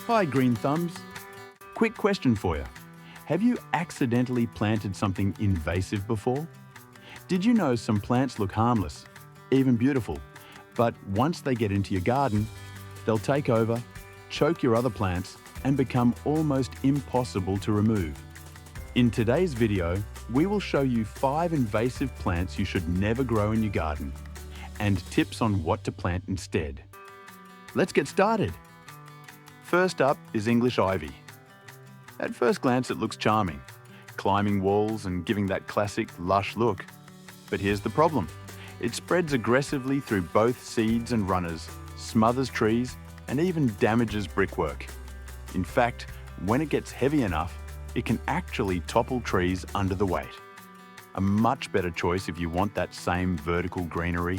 Hi, Green Thumbs. Quick question for you. Have you accidentally planted something invasive before? Did you know some plants look harmless, even beautiful, but once they get into your garden, they'll take over, choke your other plants, and become almost impossible to remove? In today's video, we will show you 5 invasive plants you should never grow in your garden, and tips on what to plant instead. Let's get started. First up is English ivy. At first glance, it looks charming, climbing walls and giving that classic lush look. But here's the problem. It spreads aggressively through both seeds and runners, smothers trees, and even damages brickwork. In fact, when it gets heavy enough, it can actually topple trees under the weight. A much better choice if you want that same vertical greenery.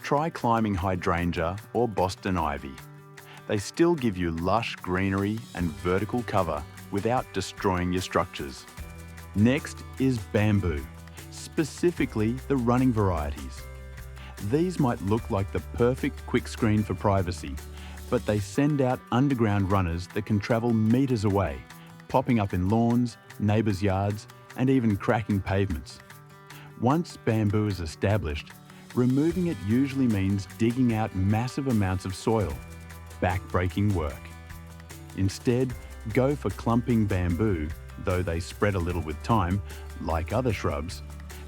Try climbing hydrangea or Boston ivy. They still give you lush greenery and vertical cover without destroying your structures. Next is bamboo, specifically the running varieties. These might look like the perfect quick screen for privacy, but they send out underground runners that can travel meters away, popping up in lawns, neighbors' yards, and even cracking pavements. Once bamboo is established, removing it usually means digging out massive amounts of soil, back-breaking work. Instead, go for clumping bamboo. Though they spread a little with time, like other shrubs,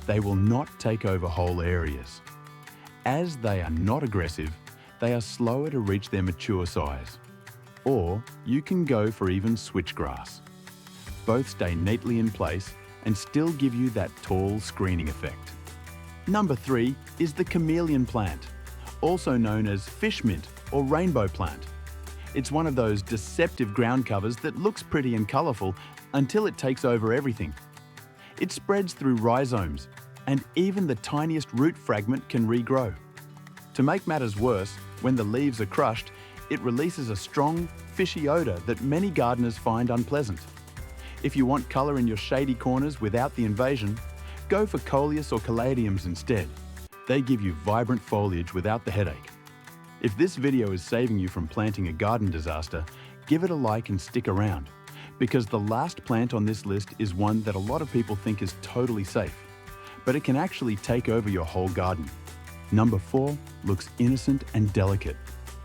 they will not take over whole areas. As they are not aggressive, they are slower to reach their mature size. Or you can go for even switchgrass. Both stay neatly in place and still give you that tall screening effect. Number 3 is the chameleon plant, also known as fish mint or rainbow plant. It's one of those deceptive ground covers that looks pretty and colourful until it takes over everything. It spreads through rhizomes, and even the tiniest root fragment can regrow. To make matters worse, when the leaves are crushed, it releases a strong, fishy odour that many gardeners find unpleasant. If you want colour in your shady corners without the invasion, go for coleus or caladiums instead. They give you vibrant foliage without the headache. If this video is saving you from planting a garden disaster, give it a like and stick around, because the last plant on this list is one that a lot of people think is totally safe, but it can actually take over your whole garden. Number 4 looks innocent and delicate,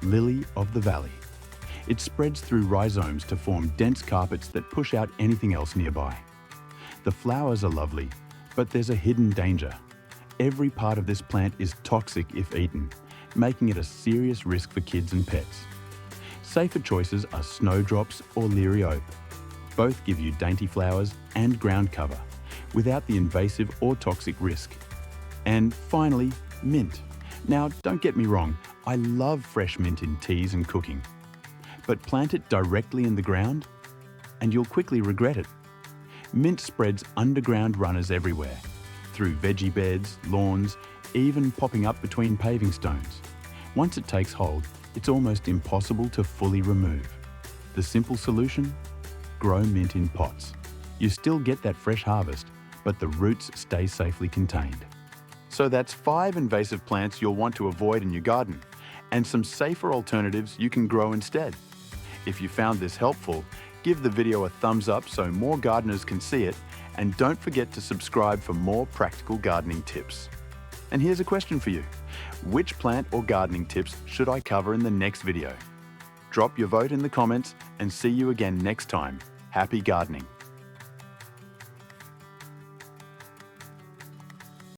lily of the valley. It spreads through rhizomes to form dense carpets that push out anything else nearby. The flowers are lovely, but there's a hidden danger. Every part of this plant is toxic if eaten, making it a serious risk for kids and pets. Safer choices are snowdrops or liriope. Both give you dainty flowers and ground cover, without the invasive or toxic risk. And finally, mint. Now, don't get me wrong, I love fresh mint in teas and cooking. But plant it directly in the ground, and you'll quickly regret it. Mint spreads underground runners everywhere, through veggie beds, lawns, even popping up between paving stones. Once it takes hold, it's almost impossible to fully remove. The simple solution? Grow mint in pots. You still get that fresh harvest, but the roots stay safely contained. So that's 5 invasive plants you'll want to avoid in your garden, and some safer alternatives you can grow instead. If you found this helpful, give the video a thumbs up so more gardeners can see it, and don't forget to subscribe for more practical gardening tips. And here's a question for you. Which plant or gardening tips should I cover in the next video? Drop your vote in the comments and see you again next time. Happy gardening!